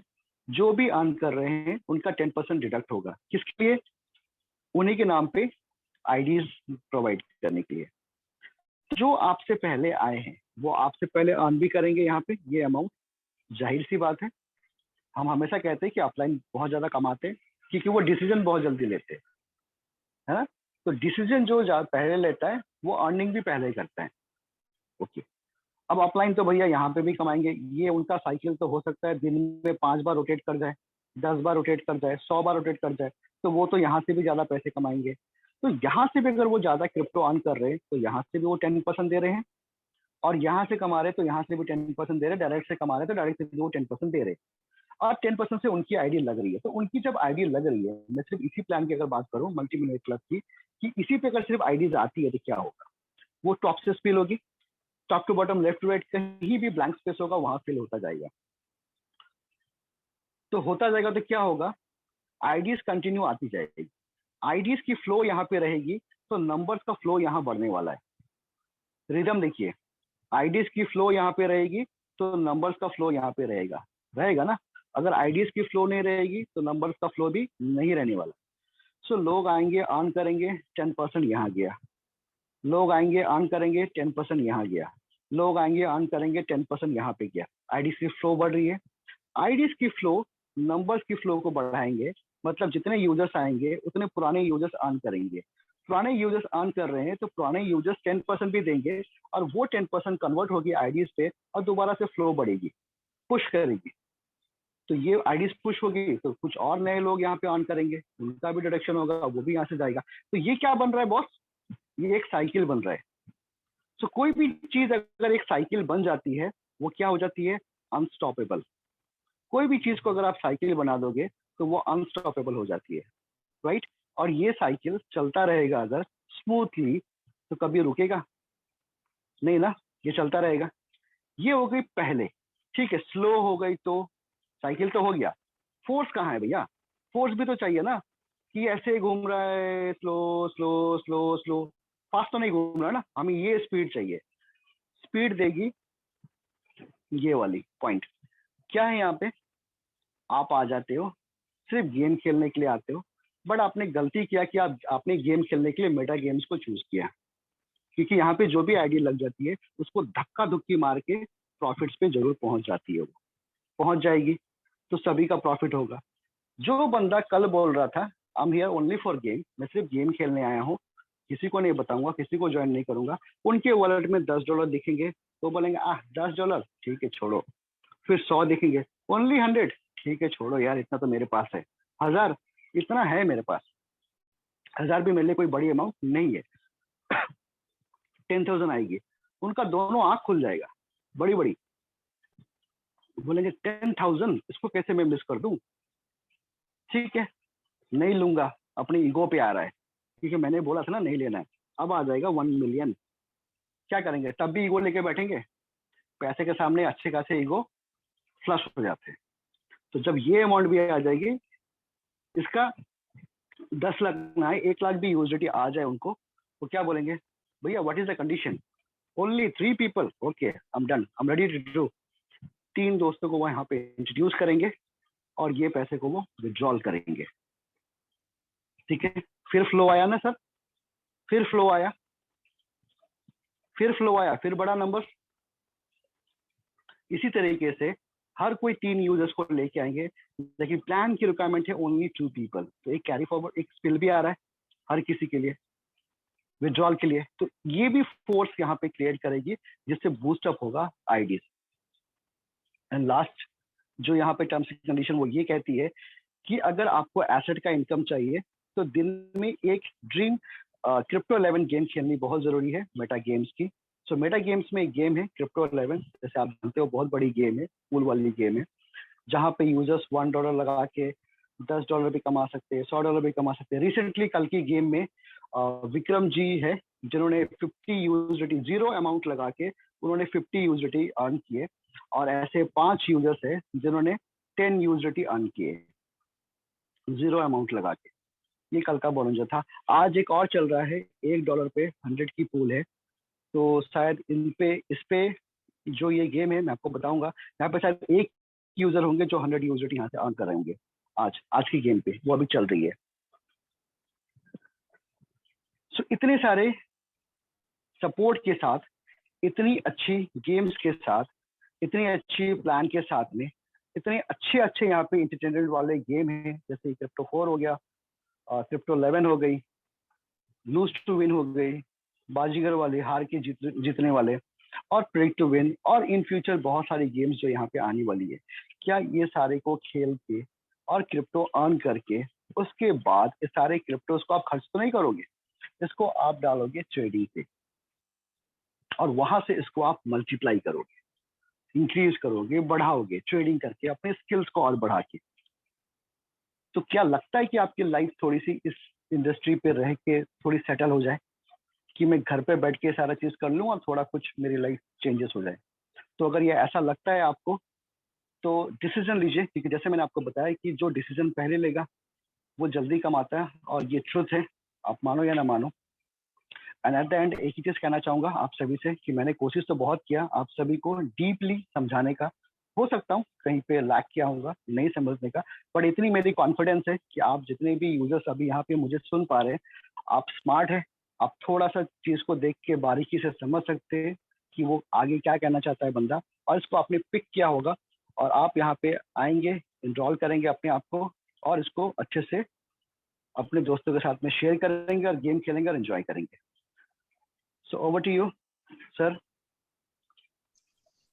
जो भी अर्न कर रहे हैं, उनका 10% डिडक्ट होगा। किसके लिए? उन्हीं के नाम पे आईडीज प्रोवाइड करने के लिए। जो आपसे पहले आए हैं वो आपसे पहले अर्न भी करेंगे यहाँ पे ये अमाउंट, जाहिर सी बात है। हम हमेशा कहते हैं कि ऑफलाइन बहुत ज्यादा कमाते हैं, क्योंकि वो डिसीजन बहुत जल्दी लेते हैं, है ना? तो डिसीजन जो पहले लेता है वो अर्निंग भी पहले ही करता है। ओके, अब ऑफलाइन तो भैया यहाँ पे भी कमाएंगे, ये उनका साइकिल तो हो सकता है दिन में 5 बार रोटेट कर जाए, 10 बार रोटेट कर जाए, 100 बार रोटेट कर जाए, तो वो तो यहाँ से भी ज्यादा पैसे कमाएंगे। तो यहाँ से भी अगर वो ज्यादा क्रिप्टो अर्न कर रहे हैं तो यहाँ से भी वो 10% दे रहे हैं, और यहाँ से कमा रहे हैं तो यहाँ से भी 10% दे रहे हैं, डायरेक्ट से कमा रहे हैं तो डायरेक्ट से भी वो 10% दे रहे हैं, और 10% से उनकी आईडी लग रही है। तो उनकी जब आईडी लग रही है, मैं सिर्फ इसी प्लान की अगर बात करूँ मल्टी मिलियनेयर क्लब की, कि इसी पे अगर सिर्फ आईडीज आती है तो क्या होगा, वो टॉप से फिल होगी, top to bottom, left to right, कहीं भी ब्लैंक स्पेस होगा वहां फिल होता जाएगा। तो होता जाएगा तो क्या होगा, आईडीज कंटिन्यू आती जाएगी, आईडीज की फ्लो यहाँ पे रहेगी, तो नंबर्स का फ्लो यहाँ बढ़ने वाला है। रिदम देखिए, आईडीज की फ्लो यहाँ पे रहेगी तो नंबर्स का फ्लो यहाँ पे रहेगा ना। अगर आईडीज की फ्लो नहीं रहेगी तो नंबर्स का फ्लो भी नहीं रहने वाला। सो लोग आएंगे अर्न करेंगे, 10% यहाँ गया, लोग आएंगे अर्न करेंगे, 10% यहाँ गया, लोग आएंगे अर्न करेंगे, 10% यहाँ पे गया। आईडीज की फ्लो बढ़ रही है, आईडीज की फ्लो नंबर्स की फ्लो को बढ़ाएंगे, मतलब जितने यूजर्स आएंगे उतने पुराने यूजर्स अर्न करेंगे। पुराने यूजर्स अर्न कर रहे हैं तो पुराने यूजर्स 10% भी देंगे, और वो 10% कन्वर्ट होगी आईडीज पे, और दोबारा से फ्लो बढ़ेगी। पुश करेगी। तो ये आईडीज पुश होगी तो कुछ और नए लोग यहाँ पे ऑन करेंगे, उनका भी डिडक्शन होगा, वो भी यहाँ से जाएगा। तो ये क्या बन रहा है बॉस, ये एक साइकिल बन रहा है। तो कोई भी चीज अगर एक साइकिल बन जाती है वो क्या हो जाती है, अनस्टॉपेबल। कोई भी चीज को अगर आप साइकिल बना दोगे तो वो अनस्टॉपेबल हो जाती है, राइट। और ये साइकिल चलता रहेगा अगर स्मूथली तो कभी रुकेगा नहीं ना, ये चलता रहेगा। ये हो गई पहले, ठीक है। स्लो हो गई तो साइकिल तो हो गया, फोर्स कहाँ है भैया, फोर्स भी तो चाहिए ना, कि ऐसे घूम रहा है slow slow slow slow, fast तो नहीं घूम रहा है ना, हमें ये स्पीड चाहिए। स्पीड देगी ये वाली पॉइंट। क्या है यहाँ पे, आप आ जाते हो सिर्फ गेम खेलने के लिए आते हो, बट आपने गलती किया कि आपने गेम खेलने के लिए मेटा गेम्स को चूज किया, क्योंकि यहाँ पे जो भी आईडी लग जाती है उसको धक्का धुक्की मार के प्रॉफिट्स पे जरूर पहुंच जाती है, वो पहुंच जाएगी तो सभी का प्रॉफिट होगा। जो बंदा कल बोल रहा था I am here only for game, मैं सिर्फ गेम खेलने आया हूँ, किसी को नहीं बताऊंगा, किसी को ज्वाइन नहीं करूंगा, उनके वॉलेट में $10 दिखेंगे तो बोलेंगे $10 ठीक है छोड़ो। फिर 100 दिखेंगे, ओनली 100 ठीक है छोड़ो यार, इतना तो मेरे पास है, 1000 इतना है मेरे पास, 1000 भी मेरे लिए कोई बड़ी अमाउंट नहीं है। 10,000 आएगी, उनका दोनों आंख खुल जाएगा, बड़ी बड़ी, बोलेंगे 10,000 इसको कैसे मैं मिस कर दूं, ठीक है नहीं लूंगा, अपनी ईगो पे आ रहा है, क्योंकि मैंने बोला था ना नहीं लेना है। अब आ जाएगा 1 मिलियन, क्या करेंगे, तब भी ईगो लेके बैठेंगे, पैसे के सामने अच्छे खासे ईगो फ्लश हो जाते हैं। तो जब ये अमाउंट भी आ जाएगी, इसका 10 लाख ना आए, 1 लाख भी यूएसडीटी आ जाए उनको, वो क्या बोलेंगे, भैया what is the condition, only 3 people, okay I am done, I am ready to do. 3 दोस्तों को वो यहाँ पे इंट्रोड्यूस करेंगे और ये पैसे को वो विड्रॉल करेंगे, ठीक है। फिर फ्लो आया ना सर, फिर फ्लो आया, फिर फ्लो आया, फिर बड़ा नंबर। इसी तरीके से हर कोई 3 यूजर्स को लेके आएंगे, लेकिन प्लान की रिक्वायरमेंट है ओनली 2 पीपल। तो एक कैरी फॉरवर्ड, एक स्पिल भी आ रहा है हर किसी के लिए विड्रॉल के लिए। तो ये भी फोर्स यहाँ पे क्रिएट करेगी जिससे बूस्ट अप होगा आईडीज। एंड लास्ट जो यहाँ पे टर्म्स एंड कंडीशन वो ये कहती है कि अगर आपको एसेट का इनकम चाहिए तो दिन में एक ड्रीम क्रिप्टो 11 गेम खेलनी बहुत जरूरी है मेटा गेम्स की। सो मेटा गेम्स में एक गेम है क्रिप्टो 11, जैसे आप जानते हो बहुत बड़ी गेम है, पूल वाली गेम है, जहाँ पे यूजर्स $1 लगा के $10 भी कमा सकते हैं, $100 भी कमा सकते हैं। रिसेंटली कल की गेम में विक्रम जी है जिन्होंने 50 यूएसडी 0 अमाउंट लगा के उन्होंने 50 यूएसडी अर्न किए, और ऐसे 5 यूजर्स है जिन्होंने 10 यूएसडी अर्न किए 0 अमाउंट लगा के। ये कल का बोनस था। आज एक और चल रहा है, $1 पे 100 की पूल है, तो शायद इस पे जो ये गेम है मैं आपको बताऊंगा, यहाँ पे शायद एक यूजर होंगे जो 100 यूएसडी यहाँ से अर्न कर रहे होंगे आज की गेम पे, वो अभी चल रही है। सो इतने सारे सपोर्ट के साथ, इतनी अच्छी गेम्स के साथ, इतनी अच्छी प्लान के साथ में, इतने अच्छे अच्छे यहाँ पे इंटरटेनमेंट वाले गेम हैं, जैसे क्रिप्टो 4 हो गया, क्रिप्टो 11 हो गई, लूज टू विन हो गई, बाजीगर वाले हार के जीतने वाले, और प्रेडिक्ट टू विन, और इन फ्यूचर बहुत सारी गेम्स जो यहाँ पे आने वाली है। क्या ये सारे को खेल के और क्रिप्टो अर्न करके उसके बाद इस सारे क्रिप्टोस को आप खर्च तो नहीं करोगे, इसको आप डालोगे ट्रेडिंग पे, और वहां से इसको आप मल्टीप्लाई करोगे, इंक्रीज करोगे, बढ़ाओगे ट्रेडिंग करके अपने स्किल्स को और बढ़ा के। तो क्या लगता है कि आपकी लाइफ थोड़ी सी इस इंडस्ट्री पे रह के थोड़ी सेटल हो जाए, कि मैं घर पे बैठ के सारा चीज कर लूँ और थोड़ा कुछ मेरी लाइफ चेंजेस हो जाए? तो अगर ये ऐसा लगता है आपको तो डिसीजन लीजिए, क्योंकि जैसे मैंने आपको बताया कि जो डिसीजन पहले लेगा वो जल्दी कमाता है, और ये ट्रुथ है, आप मानो या ना मानो। एंड एट द एंड एक ही चीज कहना चाहूंगा आप सभी से कि मैंने कोशिश तो बहुत किया आप सभी को डीपली समझाने का, हो सकता हूँ कहीं पे लैक किया होगा नहीं समझने का, बट इतनी मेरी कॉन्फिडेंस है कि आप जितने भी यूजर्स अभी यहाँ पे मुझे सुन पा रहे हैं, आप स्मार्ट है, आप थोड़ा सा चीज को देख के बारीकी से समझ सकते हैं कि वो आगे क्या कहना चाहता है बंदा, और इसको आपने पिक किया होगा, और आप यहाँ पे आएंगे, इनरोल करेंगे अपने आप को, और इसको अच्छे से अपने दोस्तों के साथ में शेयर करेंगे और गेम खेलेंगे और एंजॉय करेंगे। So over to you sir.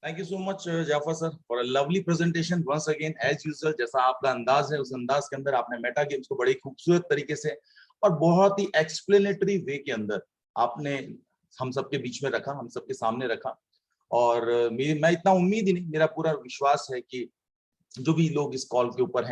Thank you so much Jafar sir for a lovely presentation once again as usual. जैसा आपका अंदाज है उस अंदाज के अंदर आपने मेटा गेम्स को बड़ी खूबसूरत तरीके से और बहुत ही एक्सप्लेनेटरी वे के अंदर आपने हम सबके बीच में रखा, हम सबके सामने रखा। और मैं इतना उम्मीद ही नहीं, मेरा पूरा विश्वास है कि जो भी लोग इस कॉल के ऊपर हैं